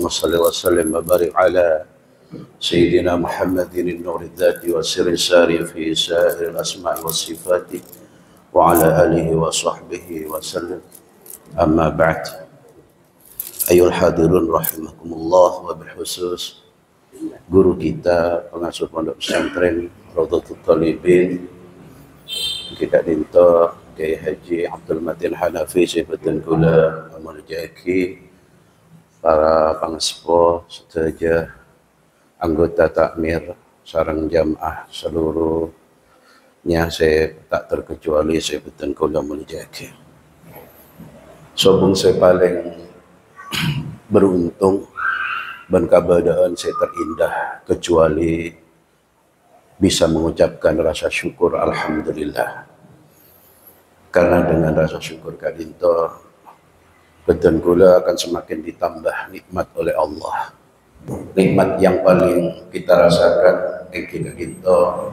اللهم صل وسلم وبارك على سيدنا محمد النور الذات والسر الساري في سائر الأسماء والصفات وعلى آله وصحبه وسلم. أما بعد، أيها الحاضرون rahimakumullah, wabil khusus guru kita, pengasuh pondok pesantren Raudhatul Thalibin, kita dinto Kiai Haji Abdul Matin Hanafi Sifatun Kula Amarjaki, para pengespo sedaja, anggota takmir sarang jamaah seluruhnya, saya tak terkecuali Sifatun Kula Amarjaki. Sobung saya paling beruntung dan keadaan saya terindah kecuali bisa mengucapkan rasa syukur alhamdulillah. Karena dengan rasa syukur kadinto betul kula akan semakin ditambah nikmat oleh Allah. Nikmat yang paling kita rasakan kadinto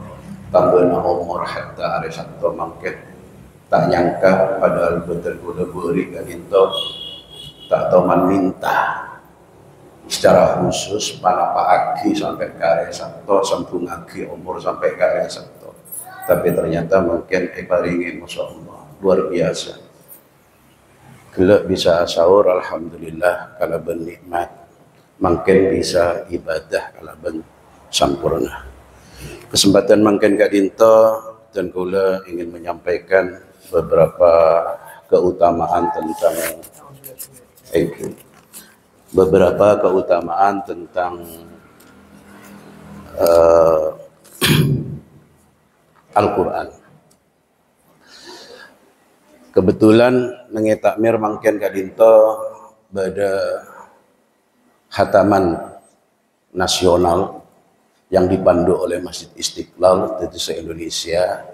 tambahna umur hatta are satto mangket. Tak nyangka padahal betul kula beri kadinto tak toman minta secara khusus panapa-agi sampai karya satto, sambung agi umur sampai karya satto. Tapi ternyata mungkin paringin masya Allah luar biasa. Gelak bisa sahur alhamdulillah kalau bernikmat, mungkin bisa ibadah kalau ben sampurna. Kesempatan mungkin Kak Dinto dan kula ingin menyampaikan beberapa keutamaan tentang Al-Quran. Kebetulan nengi takmir mungkin Kak Dinto pada hataman nasional yang dipandu oleh Masjid Istiqlal dari se-Indonesia.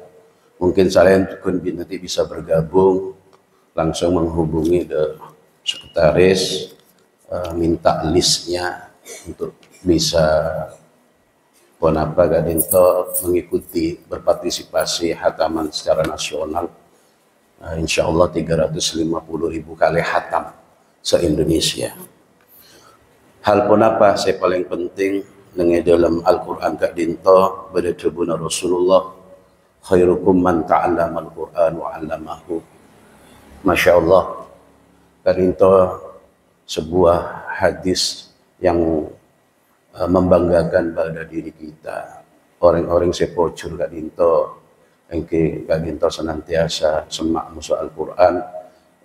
Mungkin saya nanti bisa bergabung, langsung menghubungi sekretaris, minta listnya untuk bisa Kak Dinto mengikuti berpartisipasi hataman secara nasional. Insya Allah 350.000 kali hatam se-Indonesia. Hal pun apa saya paling penting dengan dalam Al-Quran Kak Dinto berdebuna Rasulullah khairukum man ta'allama Al-Quran wa 'allamahu. Masya Allah, Kak Dinto sebuah hadis yang membanggakan pada diri kita. Orang-orang sepocur Kak Dinto, engke Kak Dinto senantiasa semak musuh Al-Quran.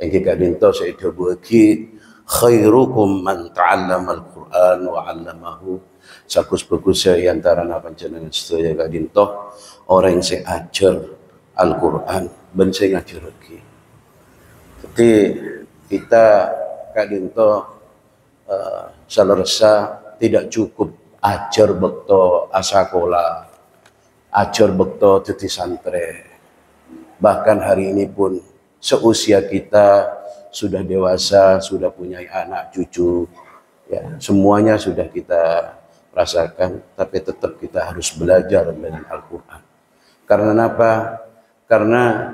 Engke Kak Dinto saya bagi khairukum man ta'allama Al-Quran wa 'allamahu. Sakus-bagus saya antara panjenengan sedaya Kak Dinto orang yang saya ajar Al-Quran ben saya ngajar lagi. Jadi kita Kak Dinto salersa tidak cukup ajar bekto asakola, ajar bekto jadi santri. Bahkan hari ini pun seusia kita sudah dewasa, sudah punya anak cucu, ya semuanya sudah kita rasakan, tapi tetap kita harus belajar dengan Al-Quran. Karena apa? Karena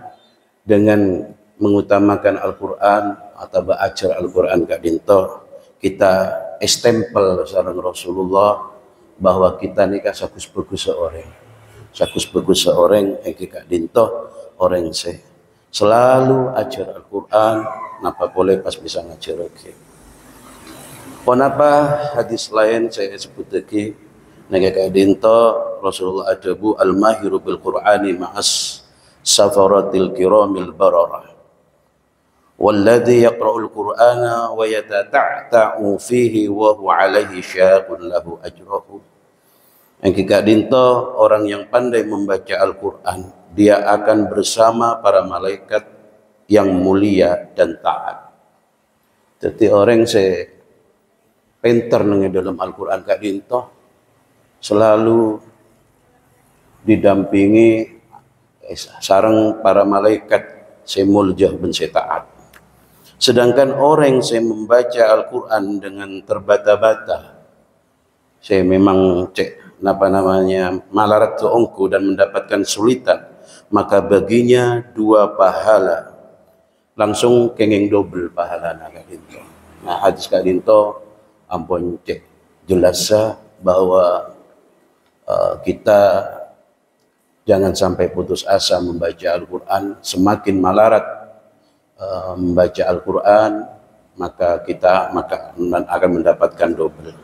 dengan mengutamakan Al-Quran atau belajar Al-Quran Kak Dinto, kita estempel sareng Rasulullah bahwa kita nikah sakus bagus seorang yang Kak Dinto orang selalu ajar Al-Quran, napa boleh pas bisa ngajar lagi. Kenapa hadis lain saya sebut lagi nega Kak Dinto Rasulullah adabu al-mahiru bil Qur'ani ma'as safaratil kiramil bararah walladhi yaqra'ul Qur'ana wa yatata'ta'u fihi wa huwa alaihi syaqun lahu ajrahu. Yang Kak Dinto orang yang pandai membaca Al-Quran, dia akan bersama para malaikat yang mulia dan taat. Jadi orang saya pintar dengan dalam Al-Quran Kak Dinto selalu didampingi sarang para malaikat semuljah ben taat. Sedangkan orang saya membaca Al-Quran dengan terbata-bata, saya memang malarat keongku dan mendapatkan sulitan, maka baginya 2 pahala, langsung kenging double pahala Kak Dinto. Nah hadis Kak Dinto ampun cek jelas bahwa kita jangan sampai putus asa membaca Al-Quran. Semakin malarat membaca Al-Quran, maka kita akan mendapatkan double.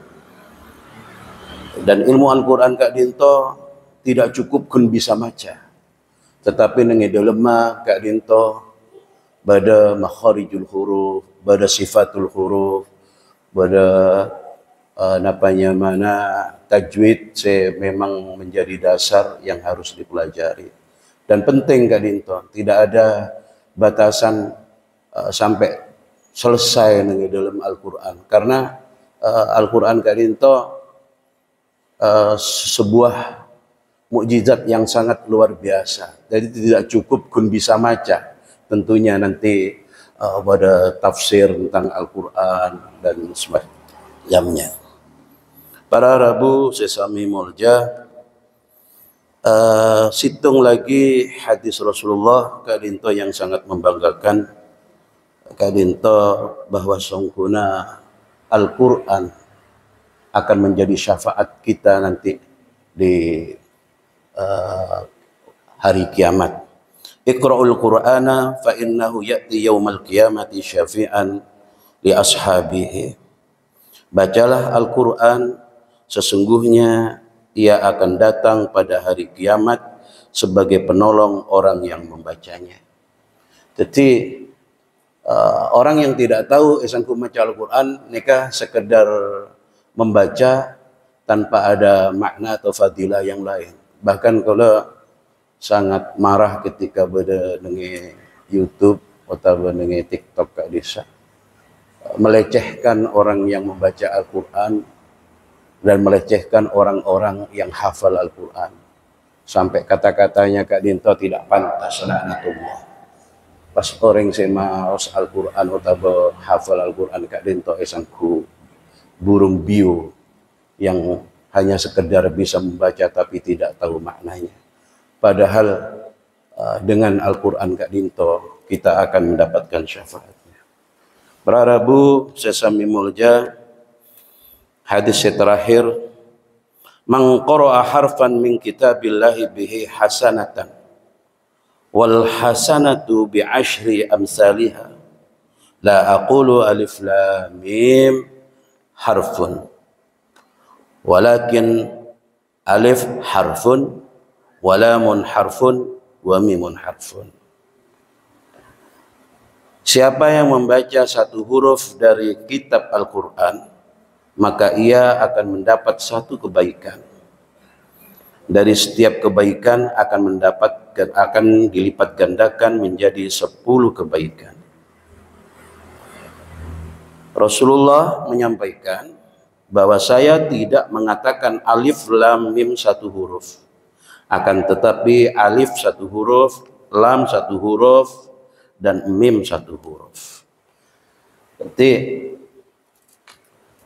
Dan ilmu Al-Quran Kak Dinto tidak cukup kun bisa maca, tetapi nengi lemah Kak Dinto pada makharijul huruf, pada sifatul huruf, pada napanya mana tajwid memang menjadi dasar yang harus dipelajari. Dan penting Kak Dinto, tidak ada batasan sampai selesai nengi dalam Al-Quran, karena Al-Quran Kak Dinto sebuah mukjizat yang sangat luar biasa. Jadi tidak cukup kun bisa maca. Tentunya nanti pada tafsir tentang Al-Quran dan sebagainya. Para Rabu sesami mulja, situng lagi hadis Rasulullah Kak Dinto yang sangat membanggakan Kak Dinto, bahwa sungguhnya Al-Quran akan menjadi syafaat kita nanti di hari kiamat. Iqra'ul Qur'ana fa innahu ya'ti yaumal qiyamati syafi'an li ashabihi. Bacalah Al-Quran, sesungguhnya ia akan datang pada hari kiamat sebagai penolong orang yang membacanya. Jadi orang yang tidak tahu esangku baca Al-Quran, mereka sekedar membaca tanpa ada makna atau fadilah yang lain. Bahkan kalau sangat marah ketika berada dengan YouTube atau dengan TikTok Kak Desa, melecehkan orang yang membaca Al-Quran dan melecehkan orang-orang yang hafal Al-Quran, sampai kata-katanya Kak Dinto tidak pantas laknatullah. Pas orang semaos Al-Quran atau hafal Al-Quran Kak Dinto esangku burung bio yang hanya sekedar bisa membaca tapi tidak tahu maknanya. Padahal dengan Al-Quran Kak Dinto kita akan mendapatkan syafaatnya. Para Rabu sesami mulja, hadis terakhir, man qara'a harfan min kitabillahi bihi hasanatan wal hasanatu bi asyri amsalha la aqulu alif lam mim harfun walakin alif harfun wa lamun harfun wa mimun harfun. Siapa yang membaca satu huruf dari kitab Al-Quran, maka ia akan mendapat satu kebaikan. Dari setiap kebaikan akan dilipat gandakan menjadi 10 kebaikan. Rasulullah menyampaikan bahwa saya tidak mengatakan alif lam mim satu huruf, akan tetapi alif satu huruf, lam satu huruf, dan mim satu huruf. Jadi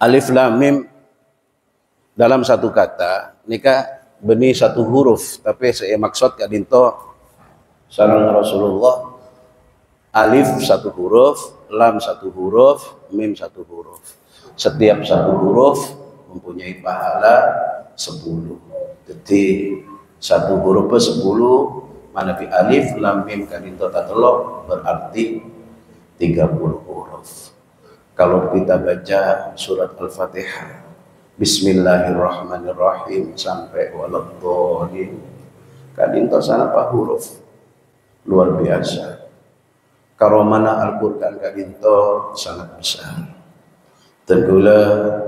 alif lam mim dalam satu kata nikah benih satu huruf, tapi saya maksud Kak Dinto sareng Rasulullah, alif satu huruf, lam satu huruf, mim satu huruf. Setiap satu huruf mempunyai pahala 10. Jadi satu huruf 10, mana fi alif lam mim Kak Dinto tatelok berarti 30 huruf. Kalau kita baca surat Al-Fatihah, Bismillahirrahmanirrahim sampai waladhdallin, Kak Dinto sana pak huruf luar biasa. Karomana Al-Quran Kak Dinto sangat besar. Tentulah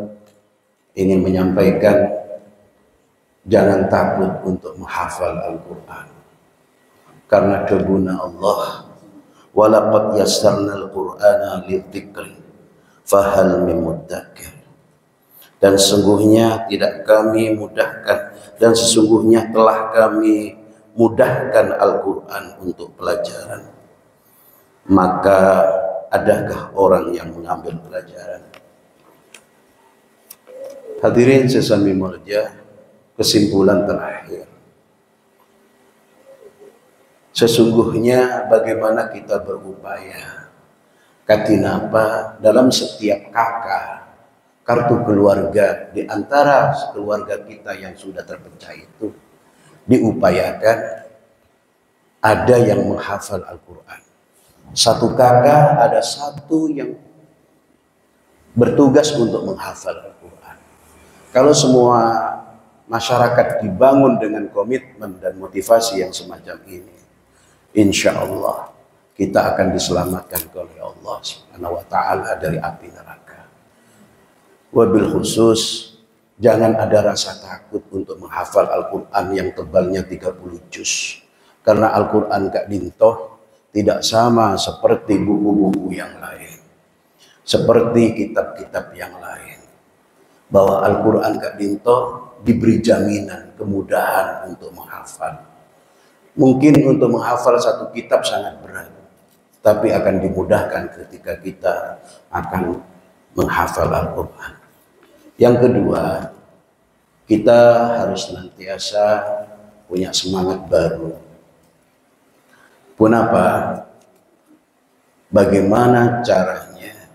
ingin menyampaikan, jangan takut untuk menghafal Al-Quran, karena kebuna Allah, walaqad yassarna al-Qur'ana lidzikri fahal min muddakir. Dan sesungguhnya tidak kami mudahkan, dan sesungguhnya telah kami mudahkan Al-Quran untuk pelajaran, maka adakah orang yang mengambil pelajaran? Hadirin sesami mulja, kesimpulan terakhir, sesungguhnya bagaimana kita berupaya katinapa dalam setiap kakak kartu keluarga di antara keluarga kita yang sudah terpecah itu diupayakan ada yang menghafal Al-Quran. Satu kakak ada satu yang bertugas untuk menghafal Al-Quran. Kalau semua masyarakat dibangun dengan komitmen dan motivasi yang semacam ini, insya Allah kita akan diselamatkan oleh Allah Subhanahu wa Ta'ala dari api neraka. Wabil khusus, jangan ada rasa takut untuk menghafal Al-Quran yang tebalnya 30 juz. Karena Al-Quran Kak Dintoh tidak sama seperti buku-buku yang lain, seperti kitab-kitab yang lain. Bahwa Al-Quran Kak Dintoh diberi jaminan kemudahan untuk menghafal. Mungkin untuk menghafal satu kitab sangat berat, tapi akan dimudahkan ketika kita akan menghafal Al-Quran. Yang kedua, kita harus senantiasa punya semangat baru. Kenapa? Bagaimana caranya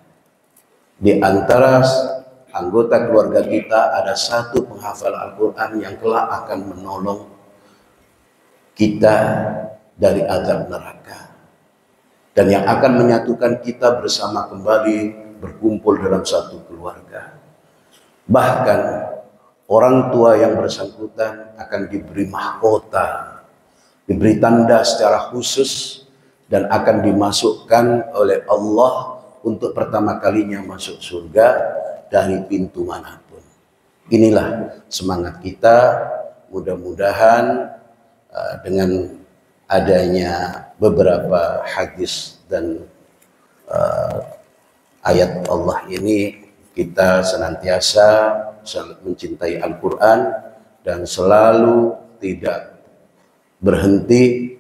di antara anggota keluarga kita ada satu penghafal Al-Quran yang kelak akan menolong kita dari azab neraka dan yang akan menyatukan kita bersama kembali berkumpul dalam satu keluarga. Bahkan orang tua yang bersangkutan akan diberi mahkota, diberi tanda secara khusus, dan akan dimasukkan oleh Allah untuk pertama kalinya masuk surga dari pintu manapun. Inilah semangat kita. Mudah-mudahan dengan adanya beberapa hadis dan ayat Allah ini, kita senantiasa mencintai Al-Quran dan selalu tidak berhenti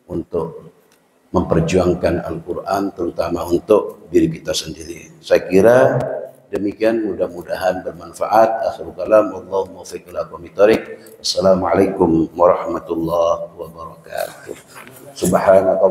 untuk memperjuangkan Al-Quran, terutama untuk diri kita sendiri. Saya kira demikian, mudah-mudahan bermanfaat. Akhirul kalam, Allahumma muwaffiq ila aqwamit thoriq. Assalamualaikum warahmatullahi wabarakatuh. Subhanallah.